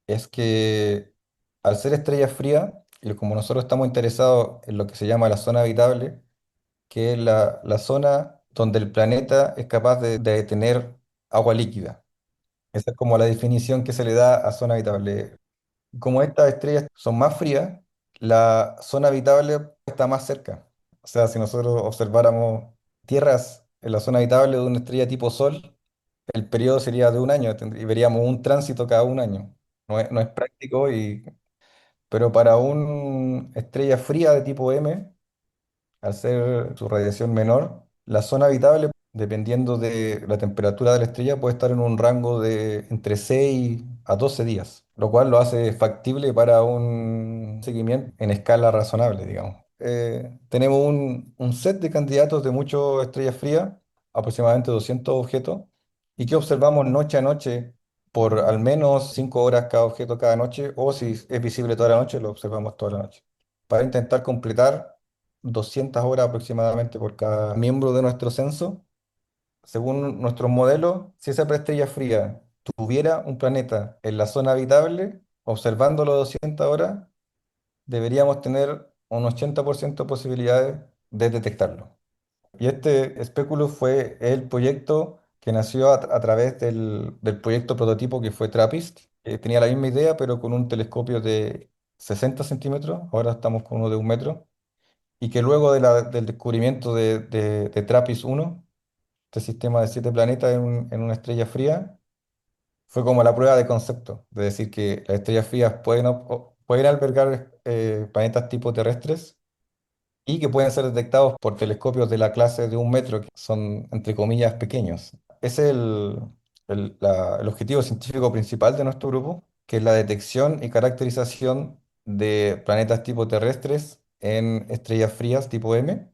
es que al ser estrella fría, y como nosotros estamos interesados en lo que se llama la zona habitable, que es la zona donde el planeta es capaz de tener agua líquida. Esa es como la definición que se le da a zona habitable. Como estas estrellas son más frías, la zona habitable está más cerca. O sea, si nosotros observáramos tierras en la zona habitable de una estrella tipo Sol, el periodo sería de un año y veríamos un tránsito cada un año. No es práctico, pero para una estrella fría de tipo M, al ser su radiación menor, la zona habitable, dependiendo de la temperatura de la estrella, puede estar en un rango de entre 6 a 12 días, lo cual lo hace factible para un seguimiento en escala razonable, digamos. Tenemos un set de candidatos de muchas estrellas frías, aproximadamente 200 objetos, y que observamos noche a noche por al menos 5 horas cada objeto cada noche, o si es visible toda la noche, lo observamos toda la noche, para intentar completar 200 horas aproximadamente por cada miembro de nuestro censo. Según nuestros modelos, si esa preestrella fría tuviera un planeta en la zona habitable, observándolo 200 horas, deberíamos tener un 80% de posibilidades de detectarlo. Y este Speculus fue el proyecto que nació a través del proyecto prototipo que fue TRAPPIST, que tenía la misma idea, pero con un telescopio de 60 centímetros, ahora estamos con uno de 1 metro, y que luego del descubrimiento de TRAPPIST-1, este sistema de 7 planetas en una estrella fría, fue como la prueba de concepto, de decir que las estrellas frías pueden albergar planetas tipo terrestres y que pueden ser detectados por telescopios de la clase de 1 metro, que son, entre comillas, pequeños. Ese es el objetivo científico principal de nuestro grupo, que es la detección y caracterización de planetas tipo terrestres en estrellas frías tipo M.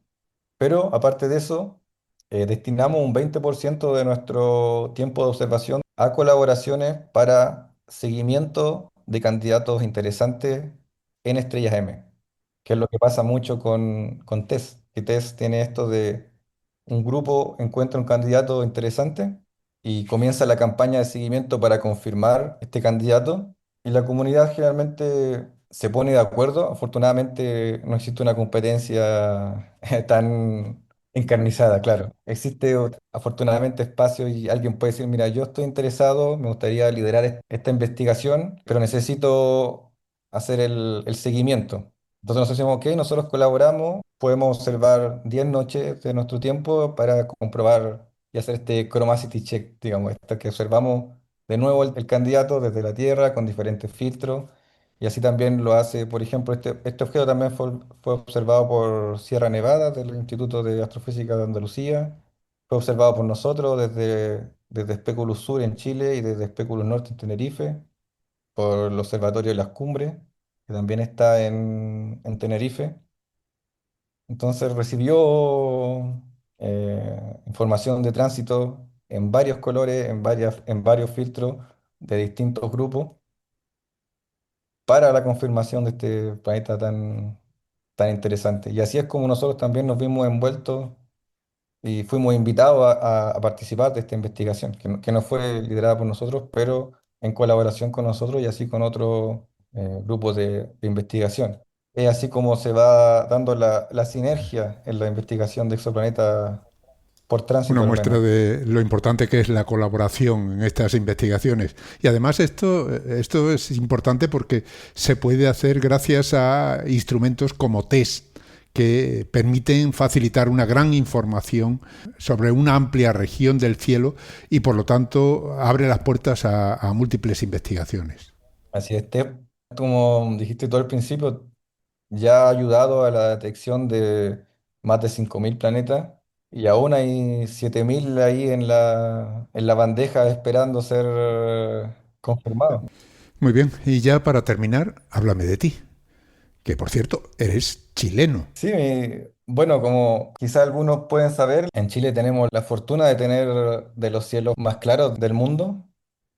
Pero aparte de eso, destinamos un 20% de nuestro tiempo de observación a colaboraciones para seguimiento de candidatos interesantes en estrellas M, que es lo que pasa mucho con TESS, que TESS tiene esto de un grupo encuentra un candidato interesante y comienza la campaña de seguimiento para confirmar este candidato y la comunidad generalmente se pone de acuerdo. Afortunadamente no existe una competencia tan encarnizada, claro. Existe afortunadamente espacio y alguien puede decir, mira, yo estoy interesado, me gustaría liderar esta investigación, pero necesito hacer el seguimiento. Entonces nosotros decimos, ok, nosotros colaboramos, podemos observar 10 noches de nuestro tiempo para comprobar y hacer este chromacity check, digamos, esto que observamos de nuevo el candidato desde la Tierra con diferentes filtros. Y así también lo hace, por ejemplo, este objeto también fue observado por Sierra Nevada del Instituto de Astrofísica de Andalucía, fue observado por nosotros desde Speculus Sur en Chile y desde Speculus Norte en Tenerife, por el Observatorio de las Cumbres, que también está en Tenerife. Entonces recibió información de tránsito en varios colores, en varios filtros de distintos grupos para la confirmación de este planeta tan interesante. Y así es como nosotros también nos vimos envueltos y fuimos invitados a participar de esta investigación, que no fue liderada por nosotros, pero en colaboración con nosotros y así con otros grupos de investigación. Es así como se va dando la sinergia en la investigación de exoplanetas por Una tránsito al muestra menos. de lo importante que es la colaboración en estas investigaciones. Y además esto es importante porque se puede hacer gracias a instrumentos como TESS, que permiten facilitar una gran información sobre una amplia región del cielo y por lo tanto abre las puertas a múltiples investigaciones. Así es, como dijiste tú al principio, ya ha ayudado a la detección de más de 5.000 planetas y aún hay 7.000 ahí en la bandeja esperando ser confirmados. Muy bien, y ya para terminar, háblame de ti, que por cierto, eres chileno. Sí, bueno, como quizá algunos pueden saber, en Chile tenemos la fortuna de tener de los cielos más claros del mundo,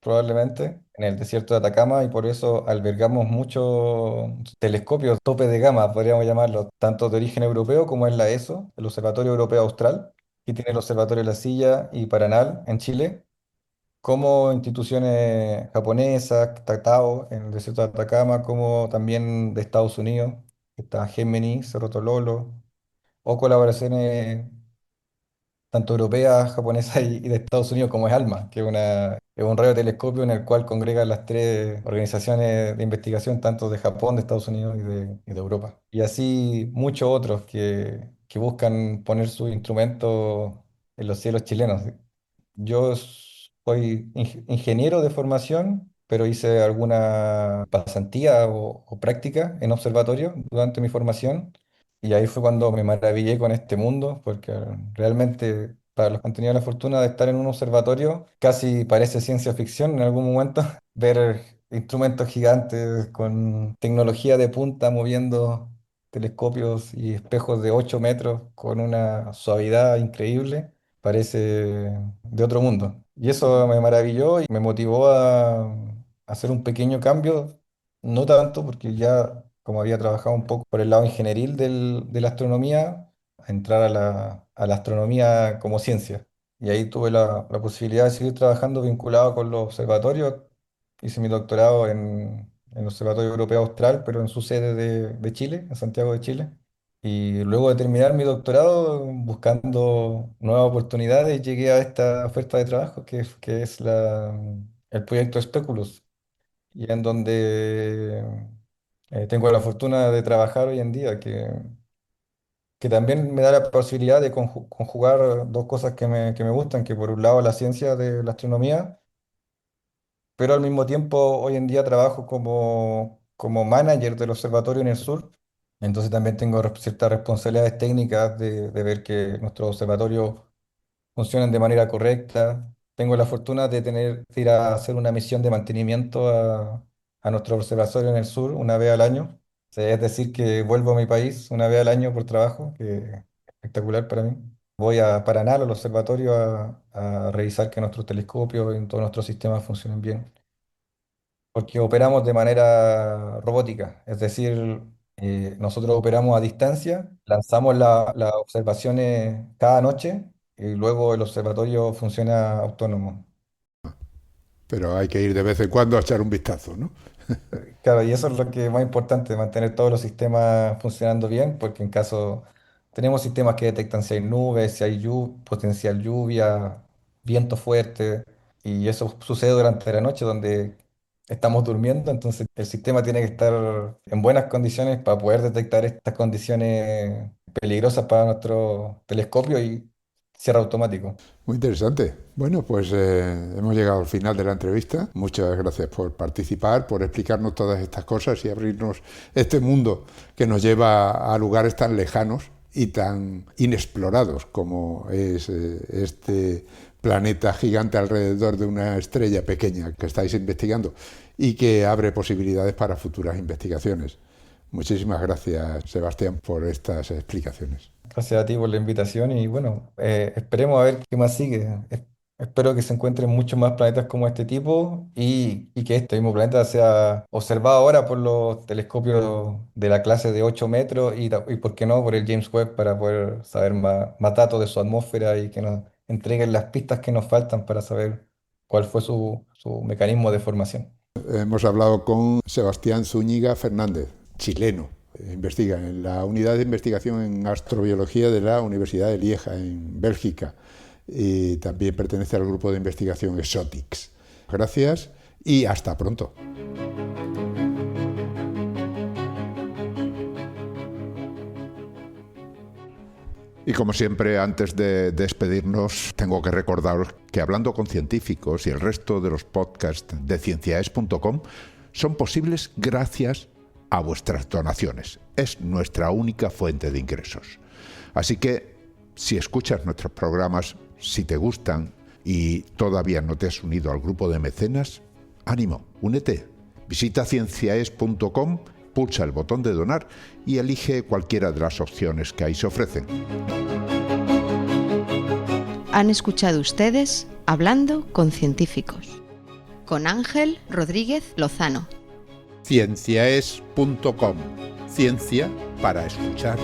probablemente. en el desierto de Atacama y por eso albergamos muchos telescopios tope de gama, podríamos llamarlos, tanto de origen europeo como es la ESO, el Observatorio Europeo Austral, que tiene el Observatorio La Silla y Paranal en Chile, como instituciones japonesas, Tatao en el desierto de Atacama, como también de Estados Unidos, que está Gemini, Cerro Tololo, o colaboraciones tanto europeas, japonesas y de Estados Unidos, como es ALMA, que es un radiotelescopio en el cual congregan las tres organizaciones de investigación, tanto de Japón, de Estados Unidos y de Europa. Y así muchos otros que buscan poner sus instrumentos en los cielos chilenos. Yo soy ingeniero de formación, pero hice alguna pasantía o práctica en observatorio durante mi formación. Y ahí fue cuando me maravillé con este mundo, porque realmente para los que han tenido la fortuna de estar en un observatorio, casi parece ciencia ficción en algún momento, ver instrumentos gigantes con tecnología de punta moviendo telescopios y espejos de 8 metros con una suavidad increíble, parece de otro mundo. Y eso me maravilló y me motivó a hacer un pequeño cambio, no tanto porque ya como había trabajado un poco por el lado ingenieril de la astronomía, a entrar a la astronomía como ciencia. Y ahí tuve la posibilidad de seguir trabajando vinculado con los observatorios. Hice mi doctorado en el Observatorio Europeo Austral, pero en su sede de Chile, en Santiago de Chile. Y luego de terminar mi doctorado, buscando nuevas oportunidades, llegué a esta oferta de trabajo que es el proyecto Speculus, y en donde tengo la fortuna de trabajar hoy en día, que también me da la posibilidad de conjugar dos cosas que me gustan, que por un lado la ciencia de la astronomía, pero al mismo tiempo hoy en día trabajo como manager del observatorio en el sur. Entonces también tengo ciertas responsabilidades técnicas de ver que nuestros observatorios funcionan de manera correcta. Tengo la fortuna de ir a hacer una misión de mantenimiento a nuestro observatorio en el sur una vez al año. O sea, es decir, que vuelvo a mi país una vez al año por trabajo, que es espectacular para mí. Voy a Paraná, al observatorio, a revisar que nuestros telescopios y todos nuestros sistemas funcionen bien, porque operamos de manera robótica, es decir, nosotros operamos a distancia, lanzamos las observaciones cada noche y luego el observatorio funciona autónomo. Pero hay que ir de vez en cuando a echar un vistazo, ¿no? Claro, y eso es lo que es más importante, mantener todos los sistemas funcionando bien, porque en caso tenemos sistemas que detectan si hay nubes, si hay potencial lluvia, viento fuerte, y eso sucede durante la noche donde estamos durmiendo, entonces el sistema tiene que estar en buenas condiciones para poder detectar estas condiciones peligrosas para nuestro telescopio y cierre automático. Muy interesante. Bueno, pues hemos llegado al final de la entrevista. Muchas gracias por participar, por explicarnos todas estas cosas y abrirnos este mundo que nos lleva a lugares tan lejanos y tan inexplorados como es este planeta gigante alrededor de una estrella pequeña que estáis investigando y que abre posibilidades para futuras investigaciones. Muchísimas gracias, Sebastián, por estas explicaciones. Gracias a ti por la invitación y bueno, esperemos a ver qué más sigue. Espero que se encuentren muchos más planetas como este tipo y que este mismo planeta sea observado ahora por los telescopios de la clase de 8 metros y por qué no, por el James Webb para poder saber más datos de su atmósfera y que nos entreguen las pistas que nos faltan para saber cuál fue su mecanismo de formación. Hemos hablado con Sebastián Zúñiga Fernández, chileno. Investiga en la unidad de investigación en astrobiología de la Universidad de Lieja, en Bélgica, y también pertenece al grupo de investigación EXOTICS. Gracias y hasta pronto. Y como siempre, antes de despedirnos, tengo que recordaros que Hablando con Científicos y el resto de los podcasts de cienciaes.com son posibles gracias a vuestras donaciones. Es nuestra única fuente de ingresos. Así que, si escuchas nuestros programas, si te gustan y todavía no te has unido al grupo de mecenas, ánimo, únete. Visita cienciaes.com, pulsa el botón de donar y elige cualquiera de las opciones que ahí se ofrecen. Han escuchado ustedes Hablando con Científicos, con Ángel Rodríguez Lozano. Cienciaes.com. Ciencia para escuchar.